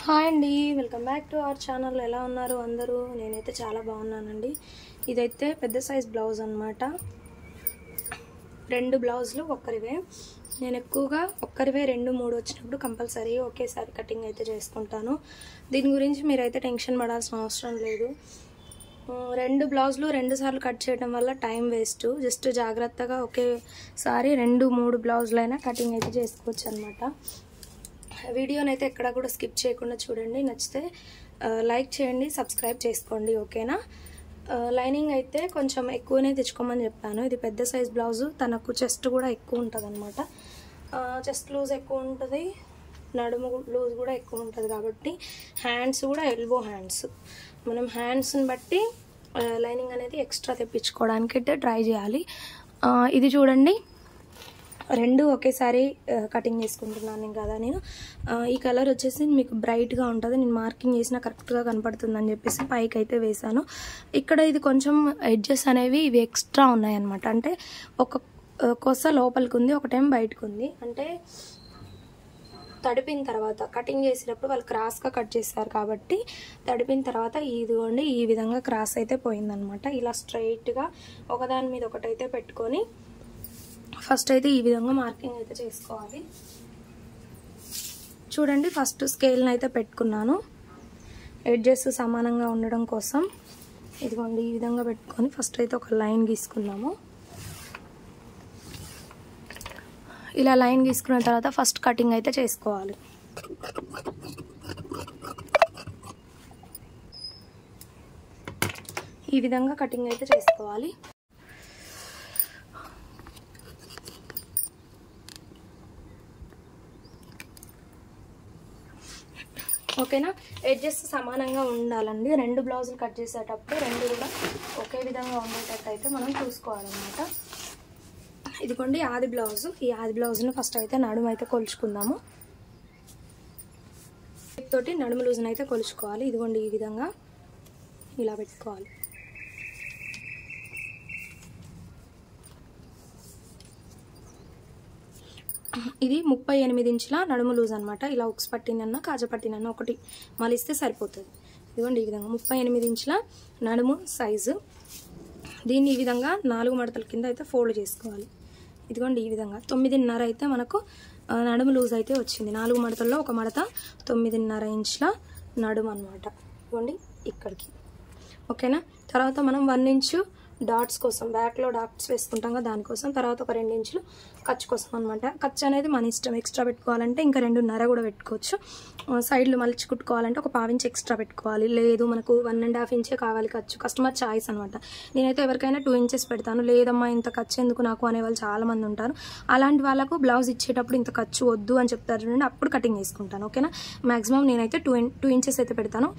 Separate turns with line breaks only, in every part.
Hi అండి, welcome back to our channel. ఎలా ఉన్నారు అందరూ? నేనైతే చాలా బాగున్నానండి. ఇదైతే పెద్ద సైజ్ బ్లౌజ్ అనమాట. 2 బ్లౌజులు ఒక్కరివే. నేను ఎక్కువగా ఒక్కరివే 2-3 వచ్చినప్పుడు కంపల్సరీ ఒకేసారి కటింగ్ అయితే చేసుకుంటాను. దీని గురించి మీరైతే టెన్షన్ పడాల్సిన అవసరం లేదు. 2 బ్లౌజులు 2 సార్లు కట్ చేయడం వల్ల టైం వేస్ట్. జస్ట్ జాగ్రత్తగా ఒకేసారి 2-3 బ్లౌజులైనా కటింగ్ అయితే చేసుకోవచ్చు అనమాట. వీడియోని అయితే ఎక్కడ కూడా స్కిప్ చేయకుండా చూడండి. నచ్చితే లైక్ చేయండి, సబ్స్క్రైబ్ చేసుకోండి. ఓకేనా? లైనింగ్ అయితే కొంచెం ఎక్కువనే తెచ్చుకోమని చెప్పాను. ఇది పెద్ద సైజ్ బ్లౌజు, తనకు చెస్ట్ కూడా ఎక్కువ ఉంటుంది అనమాట. చెస్ట్ లూజ్ ఎక్కువ ఉంటుంది, నడుము లూజ్ కూడా ఎక్కువ ఉంటుంది. కాబట్టి హ్యాండ్స్ కూడా ఎల్బో హ్యాండ్స్. మనం హ్యాండ్స్ని బట్టి లైనింగ్ అనేది ఎక్స్ట్రా తెప్పించుకోవడానికి అయితే ట్రై చేయాలి. ఇది చూడండి, 2 ఒకేసారి కటింగ్ చేసుకుంటున్నాను కదా నేను. ఈ కలర్ వచ్చేసి మీకు బ్రైట్గా ఉంటుంది. నేను మార్కింగ్ చేసిన కరెక్ట్గా కనపడుతుందని చెప్పేసి పైకి అయితే వేసాను. ఇక్కడ ఇది కొంచెం ఎడ్జెస్ అనేవి ఇవి ఎక్స్ట్రా ఉన్నాయన్నమాట. అంటే ఒక కొస లోపలికి ఉంది, ఒకటేం బయటకు ఉంది. అంటే తడిపిన తర్వాత కటింగ్ చేసేటప్పుడు వాళ్ళు క్రాస్గా కట్ చేస్తారు కాబట్టి తడిపిన తర్వాత ఇదిగోండి ఈ విధంగా క్రాస్ అయితే పోయిందనమాట. ఇలా స్ట్రైట్గా ఒకదాని మీద ఒకటైతే పెట్టుకొని ఫస్ట్ అయితే ఈ విధంగా మార్కింగ్ అయితే చేసుకోవాలి. చూడండి, ఫస్ట్ స్కేల్ని అయితే పెట్టుకున్నాను ఎడ్జెస్ సమానంగా ఉండడం కోసం. ఇదిగోండి ఈ విధంగా పెట్టుకొని ఫస్ట్ అయితే ఒక లైన్ గీసుకున్నాము. ఇలా లైన్ గీసుకున్న తర్వాత ఫస్ట్ కటింగ్ అయితే చేసుకోవాలి. ఈ విధంగా కటింగ్ అయితే చేసుకోవాలి. ఓకేనా? ఎడ్జెస్ సమానంగా ఉండాలండి. 2 బ్లౌజులు కట్ చేసేటప్పుడు 2 కూడా ఒకే విధంగా ఉండేటట్టు అయితే మనం చూసుకోవాలన్నమాట. ఇదిగోండి ఆది బ్లౌజు. ఈ ఆది బ్లౌజ్ను ఫస్ట్ అయితే నడుము అయితే కొలుచుకుందాము. తోటి నడుము లూజ్ని అయితే కొలుచుకోవాలి. ఇదిగోండి ఈ విధంగా ఇలా పెట్టుకోవాలి. ఇది 38 ఇంచుల నడుము లూజ్ అనమాట. ఇలా ఉక్స్ పట్టినన్నా కాజా పట్టినన్నా ఒకటి మలిస్తే సరిపోతుంది. ఇదిగోండి ఈ విధంగా 38 ఇంచుల నడుము సైజు. దీన్ని ఈ విధంగా 4 మడతల కింద అయితే ఫోల్డ్ చేసుకోవాలి. ఇదిగోండి ఈ విధంగా 9.5 అయితే మనకు నడుము లూజ్ అయితే వచ్చింది. 4 మడతల్లో ఒక మడత 9.5 ఇంచుల నడుము అనమాట. ఇదిగోండి ఇక్కడికి. ఓకేనా? తర్వాత మనం 1 ఇంచు డాట్స్ కోసం, బ్యాక్లో డాట్స్ వేసుకుంటాం కదా దానికోసం. తర్వాత ఒక 2 ఇంచులు ఖర్చు కోసం అనమాట. ఖర్చు అనేది మన ఇష్టం. ఎక్స్ట్రా పెట్టుకోవాలంటే ఇంకా 2.5 కూడా పెట్టుకోవచ్చు. సైడ్లు మలిచి కుట్టుకోవాలంటే ఒక 1/4 ఇంచ్ ఎక్స్ట్రా పెట్టుకోవాలి. లేదు మనకు 1.5 ఇంచే కావాలి ఖర్చు, కస్టమర్ చాయిస్ అనమాట. నేనైతే ఎవరికైనా 2 ఇంచెస్ పెడతాను. లేదమ్మా ఇంత ఖర్చు ఎందుకు నాకు అనేవాళ్ళు చాలామంది ఉంటారు. అలాంటి వాళ్ళకు బ్లౌజ్ ఇచ్చేటప్పుడు ఇంత ఖర్చు వద్దు అని చెప్తారు చూడండి, అప్పుడు కటింగ్ చేసుకుంటాను. ఓకేనా? మ్యాక్సిమం నేనైతే 2 ఇంచెస్ అయితే పెడతాను.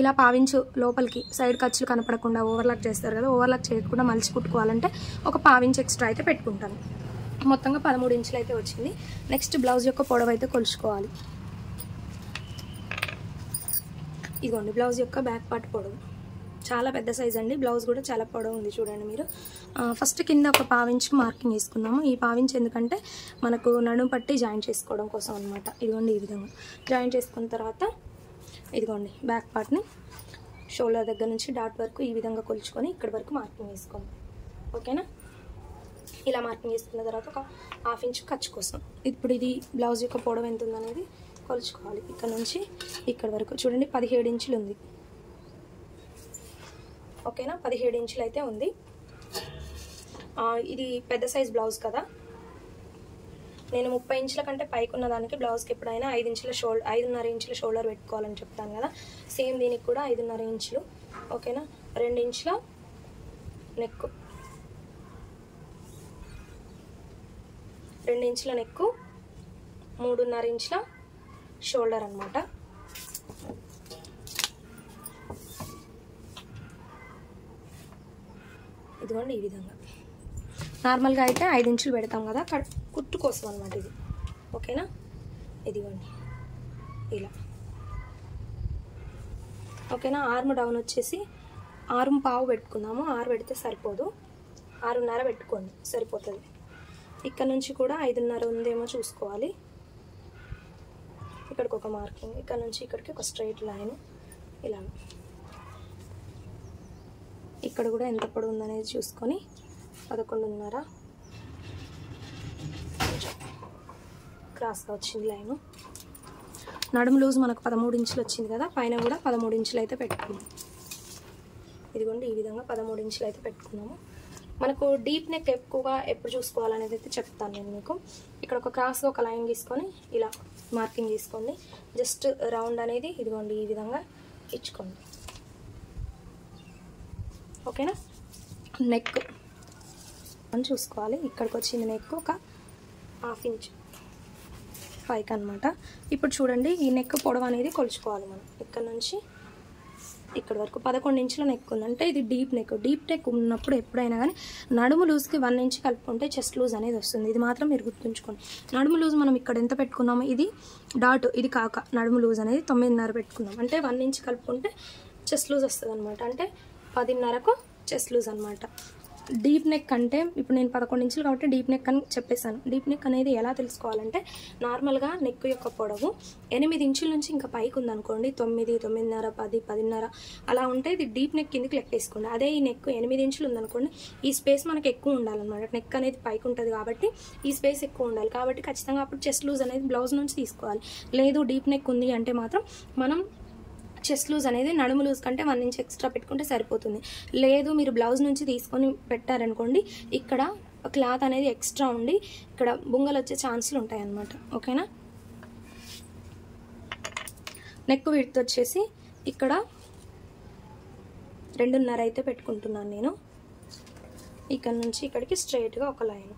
ఇలా 1/4 ఇంచు లోపలికి సైడ్ ఖర్చులు కనపడకుండా ఓవర్లాక్ చేస్తారు కదా, ఓవర్లాక్ చేయకుండా మలిచి కుట్టుకోవాలంటే ఒక 1/4 ఇంచ్ ఎక్స్ట్రా అయితే పెట్టుకుంటాను. మొత్తంగా 13 ఇంచులు అయితే వచ్చింది. నెక్స్ట్ బ్లౌజ్ యొక్క పొడవు అయితే కొలుచుకోవాలి. ఇదిగోండి బ్లౌజ్ యొక్క బ్యాక్ పార్ట్ పొడవు చాలా పెద్ద సైజ్ అండి. బ్లౌజ్ కూడా చాలా పొడవు ఉంది చూడండి మీరు. ఫస్ట్ కింద ఒక 1/4 ఇంచ్ మార్కింగ్ వేసుకున్నాము. ఈ 1/4 ఇంచ్ ఎందుకంటే మనకు నడుము పట్టి జాయింట్ చేసుకోవడం కోసం అనమాట. ఇదిగోండి ఈ విధంగా జాయింట్ చేసుకున్న తర్వాత ఇదిగోండి బ్యాక్ పార్ట్ని షోల్డర్ దగ్గర నుంచి డాట్ వరకు ఈ విధంగా కొలుచుకొని ఇక్కడ వరకు మార్కింగ్ వేసుకోండి. ఓకేనా? ఇలా మార్కింగ్ చేసుకున్న తర్వాత ఒక 1/2 ఇంచ్ ఖర్చు కోసం. ఇప్పుడు ఇది బ్లౌజ్ యొక్క పొడవు ఎంత ఉందనేది కొలుచుకోవాలి. ఇక్కడ నుంచి ఇక్కడ వరకు చూడండి 17 ఇంచులు ఉంది. ఓకేనా? 17 ఇంచులు అయితే ఉంది. ఇది పెద్ద సైజ్ బ్లౌజ్ కదా. నేను 30 ఇంచుల కంటే పైకి ఉన్న దానికి బ్లౌజ్కి ఎప్పుడైనా 5.5 ఇంచుల షోల్డర్ పెట్టుకోవాలని చెప్తాను కదా. సేమ్ దీనికి కూడా 5.5 ఇంచులు. ఓకేనా? 2 ఇంచుల నెక్, 2 ఇంచుల నెక్, 3.5 ఇంచుల షోల్డర్ అనమాట. ఇదిగోండి ఈ విధంగా. నార్మల్గా అయితే 5 ఇంచులు పెడతాం కదా కుట్టు కోసం అనమాట ఇది. ఓకేనా? ఇదిగోండి ఇలా. ఓకేనా? ఆర్మ్ డౌన్ వచ్చేసి 6.5 పెట్టుకుందాము. 6 పెడితే సరిపోదు, 6.5 పెట్టుకోండి సరిపోతుంది. ఇక్కడ నుంచి కూడా 5.5 ఉందేమో చూసుకోవాలి. ఇక్కడికి ఒక మార్కింగ్, ఇక్కడ నుంచి ఇక్కడికి ఒక స్ట్రైట్ లైన్ ఇలా. ఇక్కడ కూడా ఎంత పొడవు ఉందనేది చూసుకొని 11.5 క్రాస్గా వచ్చింది లైను. నడుము లూజ్ మనకు 13 ఇంచులు వచ్చింది కదా, పైన కూడా 13 ఇంచులు అయితే పెట్టుకున్నాం. ఇదిగోండి ఈ విధంగా 13 ఇంచులు అయితే పెట్టుకున్నాము. మనకు డీప్ నెక్ ఎక్కువగా ఎప్పుడు చూసుకోవాలనేది అయితే చెప్తాను నేను మీకు. ఇక్కడ ఒక క్రాస్గా ఒక లైన్ తీసుకొని ఇలా మార్కింగ్ చేసుకోండి. జస్ట్ రౌండ్ అనేది ఇదిగోండి ఈ విధంగా ఇచ్చుకోండి. ఓకేనా. నెక్ అని చూసుకోవాలి. ఇక్కడికి వచ్చింది నెక్ ఒక 1/2 ఇంచ్ పైకి అనమాట. ఇప్పుడు చూడండి ఈ నెక్ పొడవు అనేది కొలుచుకోవాలి మనం. ఇక్కడ నుంచి ఇక్కడ వరకు 11 ఇంచుల నెక్ ఉంది, అంటే ఇది డీప్ నెక్. డీప్ నెక్ ఉన్నప్పుడు ఎప్పుడైనా కానీ నడుము లూజ్కి 1 ఇంచ్ కలుపుకుంటే చెస్ట్ లూజ్ అనేది వస్తుంది. ఇది మాత్రం మీరు గుర్తుంచుకోండి. నడుము లూజ్ మనం ఇక్కడ ఎంత పెట్టుకున్నామో, ఇది డాట్, ఇది కాక నడుము లూజ్ అనేది 9.5 పెట్టుకున్నాం. అంటే 1 ఇంచ్ కలుపుకుంటే చెస్ట్ లూజ్ వస్తుంది అనమాట. అంటే 10.5కు చెస్ట్ లూజ్ అనమాట. డీప్ నెక్ అంటే ఇప్పుడు నేను 11 ఇంచులు కాబట్టి డీప్ నెక్ అని చెప్పేశాను. డీప్ నెక్ అనేది ఎలా తెలుసుకోవాలంటే, నార్మల్గా నెక్ యొక్క పొడవు 8 ఇంచుల నుంచి ఇంకా పైకి ఉందనుకోండి, 9, 9.5, 10, 10.5 అలా ఉంటే ఇది డీప్ నెక్ కిందకి లెక్కేసుకోండి. అదే ఈ నెక్ 8 ఇంచులు ఉందనుకోండి, ఈ స్పేస్ మనకి ఎక్కువ ఉండాలన్నమాట. నెక్ అనేది పైకి ఉంటుంది కాబట్టి ఈ స్పేస్ ఎక్కువ ఉండాలి. కాబట్టి ఖచ్చితంగా అప్పుడు చెస్ట్ లూజ్ అనేది బ్లౌజ్ నుంచి తీసుకోవాలి. లేదు డీప్ నెక్ ఉంది అంటే మాత్రం మనం చెస్ట్ లూజ్ అనేది నడుము లూజ్ కంటే 1 ఇంచ్ ఎక్స్ట్రా పెట్టుకుంటే సరిపోతుంది. లేదు మీరు బ్లౌజ్ నుంచి తీసుకొని పెట్టారనుకోండి, ఇక్కడ క్లాత్ అనేది ఎక్స్ట్రా ఉండి ఇక్కడ బుంగలు వచ్చే ఛాన్సులు ఉంటాయి అన్నమాట. ఓకేనా. నెక్ విడ్త్ వచ్చేసి ఇక్కడ 2.5 అయితే పెట్టుకుంటున్నాను నేను. ఇక్కడ నుంచి ఇక్కడికి స్ట్రైట్గా ఒక లైన్.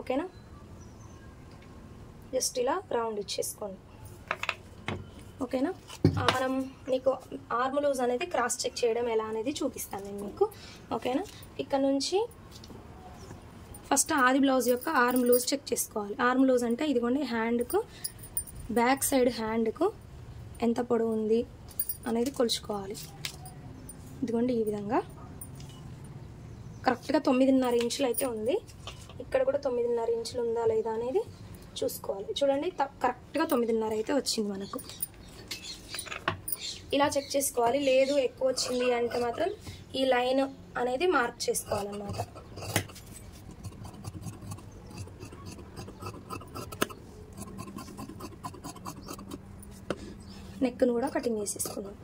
ఓకేనా. జస్ట్ ఇలా రౌండ్ ఇచ్చేసుకోండి. ఓకేనా. మనం నీకు ఆర్మ్ లూజ్ అనేది క్రాస్ చెక్ చేయడం ఎలా అనేది చూపిస్తాను నేను మీకు. ఓకేనా. ఇక్కడ నుంచి ఫస్ట్ ఆది బ్లౌజ్ యొక్క ఆర్మ్ లూజ్ చెక్ చేసుకోవాలి. ఆర్మ్ లూజ్ అంటే ఇదిగోండి హ్యాండ్కు, బ్యాక్ సైడ్ హ్యాండ్కు ఎంత పొడవు ఉంది అనేది కొలుచుకోవాలి. ఇదిగోండి ఈ విధంగా కరెక్ట్గా 9.5 ఇంచులు అయితే ఉంది. ఇక్కడ కూడా 9.5 ఇంచులు ఉందా లేదా అనేది చూసుకోవాలి. చూడండి కరెక్ట్గా 9.5 అయితే వచ్చింది మనకు. ఇలా చెక్ చేసుకోవాలి. లేదు ఎక్కువ వచ్చింది అంటే మాత్రం ఈ లైన్ అనేది మార్క్ చేసుకోవాలన్నమాట. నెక్ను కూడా కటింగ్ చేసేసుకున్నాం.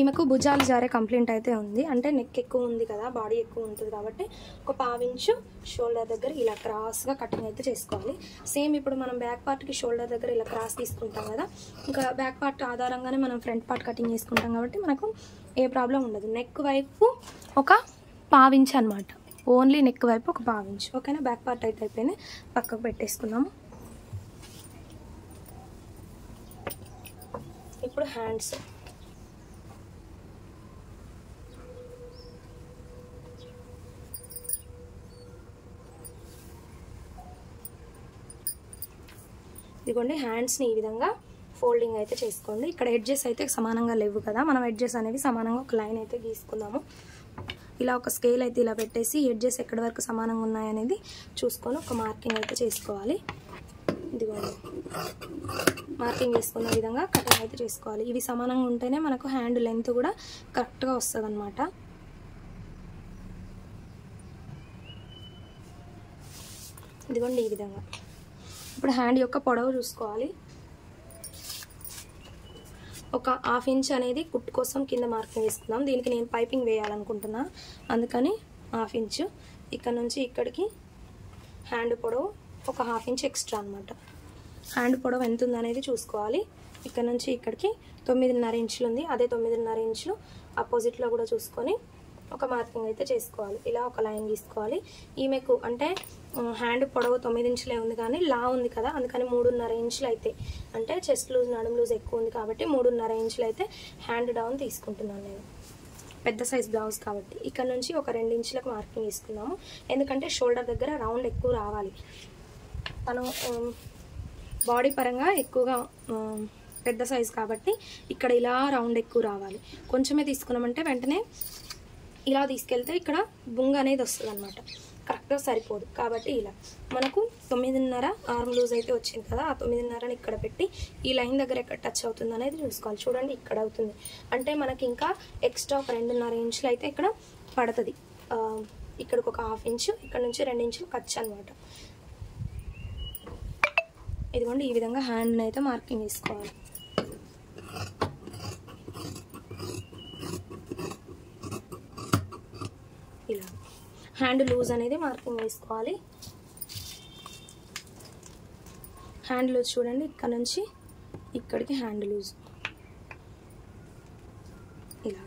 ఈమెకు భుజాలు జారే కంప్లైంట్ అయితే ఉంది. అంటే నెక్ ఎక్కువ ఉంది కదా, బాడీ ఎక్కువ ఉంటుంది కాబట్టి ఒక 1/2 ఇంచు షోల్డర్ దగ్గర ఇలా క్రాస్గా కటింగ్ అయితే చేసుకోవాలి. సేమ్ ఇప్పుడు మనం బ్యాక్ పార్ట్కి షోల్డర్ దగ్గర ఇలా క్రాస్ తీసుకుంటాం కదా, ఇంకా బ్యాక్ పార్ట్ ఆధారంగానే మనం ఫ్రంట్ పార్ట్ కటింగ్ చేసుకుంటాం కాబట్టి మనకు ఏ ప్రాబ్లం ఉండదు. నెక్ వైపు ఒక 1/2 ఇంచ్ అనమాట. ఓన్లీ నెక్ వైపు ఒక 1/2 ఇంచ్. ఓకేనా. బ్యాక్ పార్ట్ అయితే అయిపోయింది, పక్కకు పెట్టేసుకున్నాము. ఇప్పుడు హ్యాండ్స్. ఇదిగోండి హ్యాండ్స్ని ఈ విధంగా ఫోల్డింగ్ అయితే చేసుకోండి. ఇక్కడ ఎడ్జెస్ అయితే సమానంగా లేవు కదా, మనం ఎడ్జెస్ అనేవి సమానంగా ఒక లైన్ అయితే గీసుకుందాము. ఇలా ఒక స్కేల్ అయితే ఇలా పెట్టేసి ఎడ్జెస్ ఎక్కడి వరకు సమానంగా ఉన్నాయనేది చూసుకొని ఒక మార్కింగ్ అయితే చేసుకోవాలి. ఇదిగోండి మార్కింగ్ చేసుకున్న విధంగా కటింగ్ అయితే చేసుకోవాలి. ఇవి సమానంగా ఉంటేనే మనకు హ్యాండ్ లెంత్ కూడా కరెక్ట్గా వస్తుంది అనమాట. ఇదిగోండి ఈ విధంగా. ఇప్పుడు హ్యాండ్ యొక్క పొడవు చూసుకోవాలి. ఒక 1/2 ఇంచ్ అనేది కుట్టు కోసం కింద మార్కింగ్ వేసుకుందాం. దీనికి నేను పైపింగ్ వేయాలనుకుంటున్నా, అందుకని 1/2 ఇంచ్. ఇక్కడ నుంచి ఇక్కడికి హ్యాండ్ పొడవు ఒక 1/2 ఇంచ్ ఎక్స్ట్రా అనమాట. హ్యాండ్ పొడవు ఎంత ఉందనేది చూసుకోవాలి. ఇక్కడ నుంచి ఇక్కడికి 9.5 ఇంచులు ఉంది. అదే 9.5 ఇంచులు అపోజిట్లో కూడా చూసుకొని ఒక మార్కింగ్ అయితే చేసుకోవాలి. ఇలా ఒక లైన్ గీసుకోవాలి. ఈమెకు అంటే హ్యాండ్ పొడవు 9 ఇంచులే ఉంది కానీ లా ఉంది కదా, అందుకని 3.5 ఇంచులు అయితే, అంటే చెస్ట్ లూజ్ నడుము లూజ్ ఎక్కువ ఉంది కాబట్టి 3.5 ఇంచులు అయితే హ్యాండ్ డౌన్ తీసుకుంటున్నాను నేను, పెద్ద సైజ్ బ్లౌజ్ కాబట్టి. ఇక్కడ నుంచి ఒక 2 ఇంచులకు మార్కింగ్ తీసుకున్నాము. ఎందుకంటే షోల్డర్ దగ్గర రౌండ్ ఎక్కువ రావాలి. మనం బాడీ పరంగా ఎక్కువగా పెద్ద సైజ్ కాబట్టి ఇక్కడ ఇలా రౌండ్ ఎక్కువ రావాలి. కొంచెమే తీసుకున్నామంటే వెంటనే ఇలా తీసుకెళ్తే ఇక్కడ బుంగ అనేది వస్తుంది అనమాట, కరెక్ట్గా సరిపోదు. కాబట్టి ఇలా మనకు 9.5 ఆర్మ్ లూజ్ అయితే వచ్చింది కదా, ఆ 9.5ని ఇక్కడ పెట్టి ఈ లైన్ దగ్గర ఎక్కడ టచ్ అవుతుంది అనేది చూసుకోవాలి. చూడండి ఇక్కడ అవుతుంది అంటే మనకి ఇంకా ఎక్స్ట్రా ఒక 2.5 ఇంచులు అయితే ఇక్కడ పడుతుంది. ఇక్కడికి ఒక 1/2 ఇంచు, ఇక్కడ నుంచి 2 ఇంచులు ఖర్చు అనమాట. ఇదిగోండి ఈ విధంగా హ్యాండ్ని అయితే మార్కింగ్ వేసుకోవాలి. ఇలా హ్యాండ్ లూజ్ అనేది మార్కింగ్ వేసుకోవాలి. హ్యాండ్ లూజ్ చూడండి ఇక్కడ నుంచి ఇక్కడికి హ్యాండ్ లూజ్ ఇలా.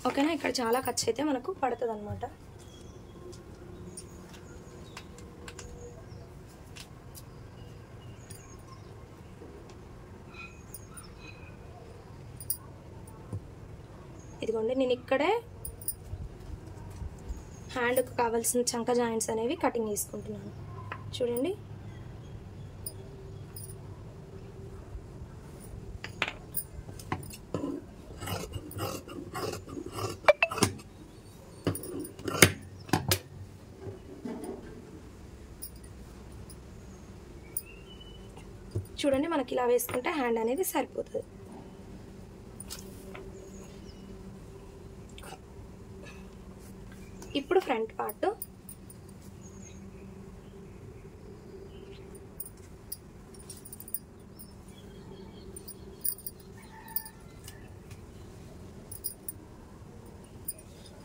ఓకేనా, ఇక్కడ చాలా ఖర్చు అయితే మనకు పడుతుంది అనమాట. ఇదిగోండి నేను ఇక్కడే హ్యాండ్కు కావాల్సిన చంక జాయింట్స్ అనేవి కటింగ్ చేసుకుంటున్నాను. చూడండి చూడండి మనకి ఇలా వేసుకుంటే హ్యాండ్ అనేది సరిపోతుంది. ఇప్పుడు ఫ్రంట్ పార్ట్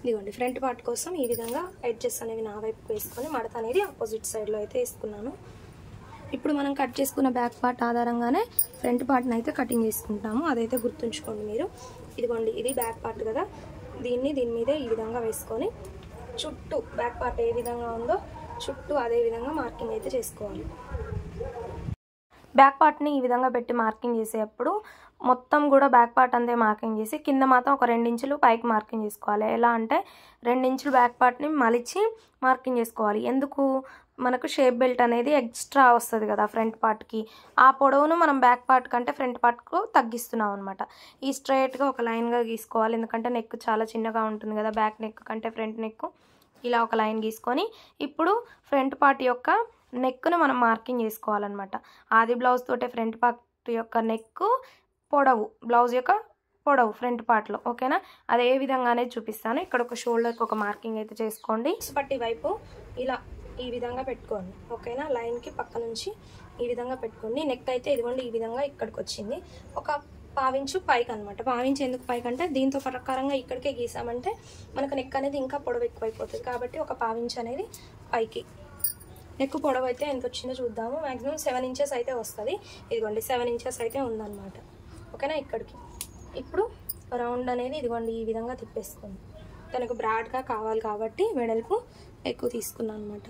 ఇదిగోండి ఫ్రంట్ పార్ట్ కోసం ఈ విధంగా ఎడ్జెస్ అనేవి నా వైపు వేసుకొని మడత అనేది ఆపోజిట్ సైడ్లో అయితే వేసుకున్నాను. ఇప్పుడు మనం కట్ చేసుకున్న బ్యాక్ పార్ట్ ఆధారంగానే ఫ్రంట్ పార్ట్ని అయితే కటింగ్ చేసుకుంటాము, అదైతే గుర్తుంచుకోండి మీరు. ఇదిగోండి ఇది బ్యాక్ పార్ట్ కదా, దీన్ని దీని మీదే ఈ విధంగా వేసుకొని చుట్టూ బ్యాక్ పార్ట్ ఏ విధంగా ఉందో చుట్టూ అదే విధంగా మార్కింగ్ అయితే చేసుకోవాలి. బ్యాక్ పార్ట్ని ఈ విధంగా పెట్టి మార్కింగ్ చేసేటప్పుడు మొత్తం కూడా బ్యాక్ పార్ట్ అంతే మార్కింగ్ చేసి కింద మాత్రం ఒక 2 ఇంచులు పైకి మార్కింగ్ చేసుకోవాలి. ఎలా అంటే 2 ఇంచులు బ్యాక్ పార్ట్ని మలిచి మార్కింగ్ చేసుకోవాలి. ఎందుకు, మనకు షేప్ బెల్ట్ అనేది ఎక్స్ట్రా వస్తుంది కదా ఫ్రంట్ పార్ట్కి, ఆ పొడవును మనం బ్యాక్ పార్ట్ కంటే ఫ్రంట్ పార్ట్కు తగ్గిస్తున్నాం అనమాట. ఈ స్ట్రైట్గా ఒక లైన్గా గీసుకోవాలి, ఎందుకంటే నెక్ చాలా చిన్నగా ఉంటుంది కదా బ్యాక్ నెక్ కంటే ఫ్రంట్ నెక్. ఇలా ఒక లైన్ గీసుకొని ఇప్పుడు ఫ్రంట్ పార్ట్ యొక్క నెక్ను మనం మార్కింగ్ చేసుకోవాలన్నమాట. ఆది బ్లౌజ్ తోటే ఫ్రంట్ పార్ట్ యొక్క నెక్ పొడవు, బ్లౌజ్ యొక్క పొడవు ఫ్రంట్ పార్ట్లో. ఓకేనా, అదే విధంగానే చూపిస్తాను. ఇక్కడ ఒక షోల్డర్కి ఒక మార్కింగ్ అయితే చేసుకోండి. పట్టి వైపు ఇలా ఈ విధంగా పెట్టుకోండి. ఓకేనా, లైన్కి పక్క నుంచి ఈ విధంగా పెట్టుకోండి. నెక్ అయితే ఇదిగోండి ఈ విధంగా ఇక్కడికి వచ్చింది. ఒక 1/2 ఇంచు పైకి అనమాట. 1/2 ఇంచు ఎందుకు పైకి అంటే దీంతో ప్రకారంగా ఇక్కడికే గీసామంటే మనకు నెక్ అనేది ఇంకా పొడవు ఎక్కువైపోతుంది. కాబట్టి ఒక 1/2 ఇంచు అనేది పైకి. నెక్ పొడవు అయితే ఎంత వచ్చిందో చూద్దాము. మ్యాక్సిమం 7 ఇంచెస్ అయితే వస్తుంది. ఇదిగోండి 7 ఇంచెస్ అయితే ఉందన్నమాట. ఓకేనా, ఇక్కడికి ఇప్పుడు రౌండ్ అనేది ఇదిగోండి ఈ విధంగా తిప్పేసుకోండి. తనకు బ్రాడ్గా కావాలి కాబట్టి వెడల్పు ఎక్కువ తీసుకున్నాను అనమాట.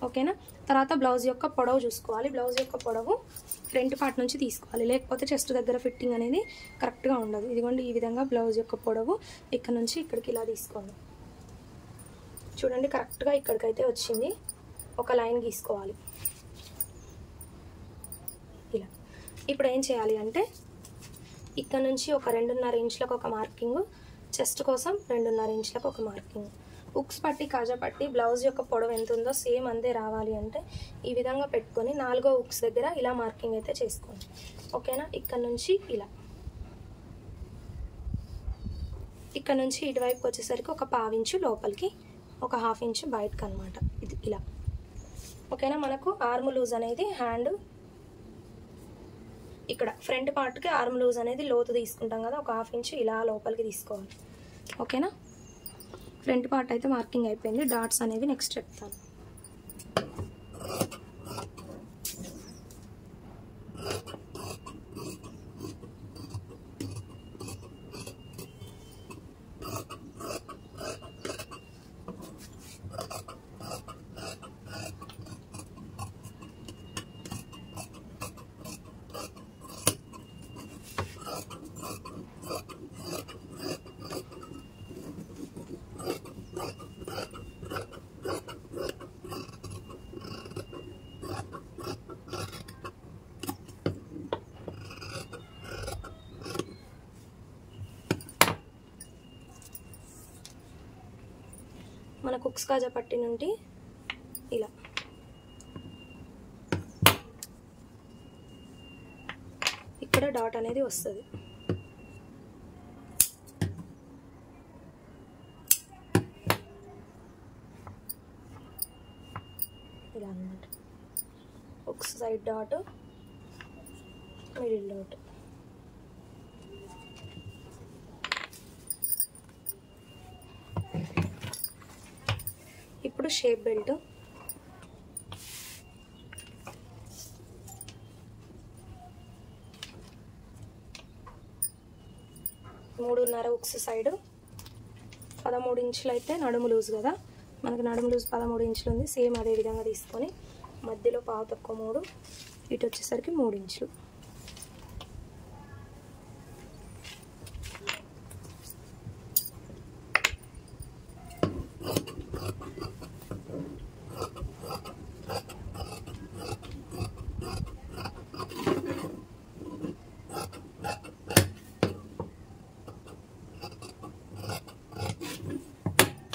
ఓకేనా, తర్వాత బ్లౌజ్ యొక్క పొడవు చూసుకోవాలి. బ్లౌజ్ యొక్క పొడవు ఫ్రంట్ పార్ట్ నుంచి తీసుకోవాలి, లేకపోతే చెస్ట్ దగ్గర ఫిట్టింగ్ అనేది కరెక్ట్గా ఉండదు. ఇదిగోండి ఈ విధంగా బ్లౌజ్ యొక్క పొడవు ఇక్కడ నుంచి ఇక్కడికి ఇలా తీసుకోండి. చూడండి కరెక్ట్గా ఇక్కడికైతే వచ్చింది. ఒక లైన్ గీసుకోవాలి ఇలా. ఇప్పుడు ఏం చేయాలి అంటే ఇక్కడ నుంచి ఒక 2.5 ఇంచులకు ఒక మార్కింగ్, చెస్ట్ కోసం 2.5 ఇంచులకు ఒక మార్కింగ్. ఉక్స్ పట్టి కాజా పట్టి బ్లౌజ్ యొక్క పొడవు ఎంత ఉందో సేమ్ అంతే రావాలి అంటే ఈ విధంగా పెట్టుకొని 4వ ఉక్స్ దగ్గర ఇలా మార్కింగ్ అయితే చేసుకోండి. ఓకేనా, ఇక్కడ నుంచి ఇలా, ఇక్కడ నుంచి ఇటువైపు వచ్చేసరికి ఒక 1/2 ఇంచు లోపలికి, ఒక 1/2 ఇంచు బయటకు అనమాట. ఇది ఇలా. ఓకేనా, మనకు ఆర్మ్ లూజ్ అనేది హ్యాండ్ ఇక్కడ ఫ్రంట్ పార్ట్కి ఆర్మ్ లూజ్ అనేది లోతు తీసుకుంటాం కదా, ఒక 1/2 ఇంచు ఇలా లోపలికి తీసుకోవాలి. ఓకేనా, ఫ్రంట్ పార్ట్ అయితే మార్కింగ్ అయిపోయింది. డాట్స్ అనేవి నెక్స్ట్ చెప్తాను. మనకు హుక్స్ కాజా పట్టి నుండి ఇలా ఇక్కడ డాట్ అనేది వస్తుంది. ఇలా అన్నమాట. ఒక సైడ్ డాట్, మిడిల్ డాట్. ఇప్పుడు షేప్ బెల్ట్. మూడున్నర ఉక్స్ సైడ్, 13 ఇంచులు అయితే నడుము లూజ్ కదా, మనకు నడుము లూజ్ 13 ఇంచులు ఉంది. సేమ్ అదే విధంగా తీసుకొని మధ్యలో పావు తక్కువ 3, ఇటు వచ్చేసరికి 3 ఇంచులు.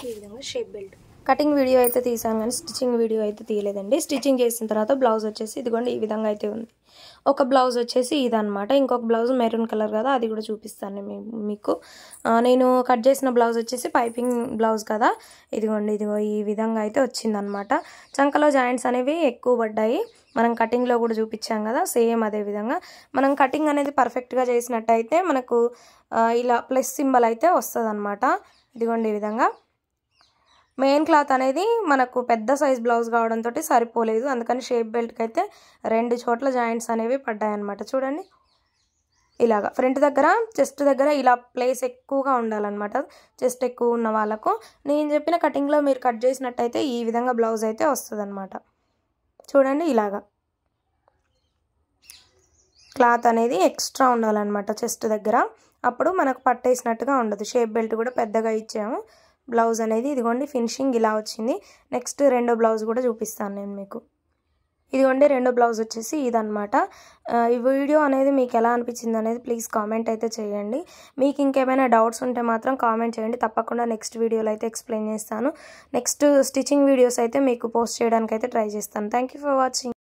ఈ విధంగా షేప్ బెల్ట్. కటింగ్ వీడియో అయితే తీసాను కానీ స్టిచ్చింగ్ వీడియో అయితే తీయలేదండి. స్టిచ్చింగ్ చేసిన తర్వాత బ్లౌజ్ వచ్చేసి ఇదిగోండి ఈ విధంగా అయితే ఉంది. ఒక బ్లౌజ్ వచ్చేసి ఇదనమాట. ఇంకొక బ్లౌజ్ మెరూన్ కలర్ కదా, అది కూడా చూపిస్తాను మీకు. నేను కట్ చేసిన బ్లౌజ్ వచ్చేసి పైపింగ్ బ్లౌజ్ కదా, ఇదిగోండి ఇదిగో ఈ విధంగా అయితే వచ్చిందనమాట. చంకలో జాయింట్స్ అనేవి ఎక్కువ పడ్డాయి. మనం కటింగ్లో కూడా చూపించాం కదా, సేమ్ అదే విధంగా మనం కటింగ్ అనేది పర్ఫెక్ట్గా చేసినట్టయితే మనకు ఇలా ప్లస్ సింబల్ అయితే వస్తుంది అనమాట. ఇదిగోండి ఈ విధంగా. మెయిన్ క్లాత్ అనేది మనకు పెద్ద సైజ్ బ్లౌజ్ కావడంతో సరిపోలేదు, అందుకని షేప్ బెల్ట్కి అయితే 2 చోట్ల జాయింట్స్ అనేవి పడ్డాయి అనమాట. చూడండి ఇలాగా ఫ్రంట్ దగ్గర, చెస్ట్ దగ్గర ఇలా ప్లేస్ ఎక్కువగా ఉండాలన్నమాట. చెస్ట్ ఎక్కువ ఉన్న వాళ్ళకు నేను చెప్పిన కటింగ్లో మీరు కట్ చేసినట్టయితే ఈ విధంగా బ్లౌజ్ అయితే వస్తుంది అనమాట. చూడండి ఇలాగా క్లాత్ అనేది ఎక్స్ట్రా ఉండాలన్నమాట చెస్ట్ దగ్గర, అప్పుడు మనకు పట్టేసినట్టుగా ఉండదు. షేప్ బెల్ట్ కూడా పెద్దగా ఇచ్చాము. బ్లౌజ్ అనేది ఇదిగోండి ఫినిషింగ్ ఇలా వచ్చింది. నెక్స్ట్ రెండో బ్లౌజ్ కూడా చూపిస్తాను నేను మీకు. ఇదిగోండి రెండో బ్లౌజ్ వచ్చేసి ఇదనమాట. ఈ వీడియో అనేది మీకు ఎలా అనిపించింది అనేది ప్లీజ్ కామెంట్ అయితే చేయండి. మీకు ఇంకేమైనా డౌట్స్ ఉంటే మాత్రం కామెంట్ చేయండి, తప్పకుండా నెక్స్ట్ వీడియోలో అయితే ఎక్స్ప్లెయిన్ చేస్తాను. నెక్స్ట్ స్టిచ్చింగ్ వీడియోస్ అయితే మీకు పోస్ట్ చేయడానికి అయితే ట్రై చేస్తాను. Thank you for watching.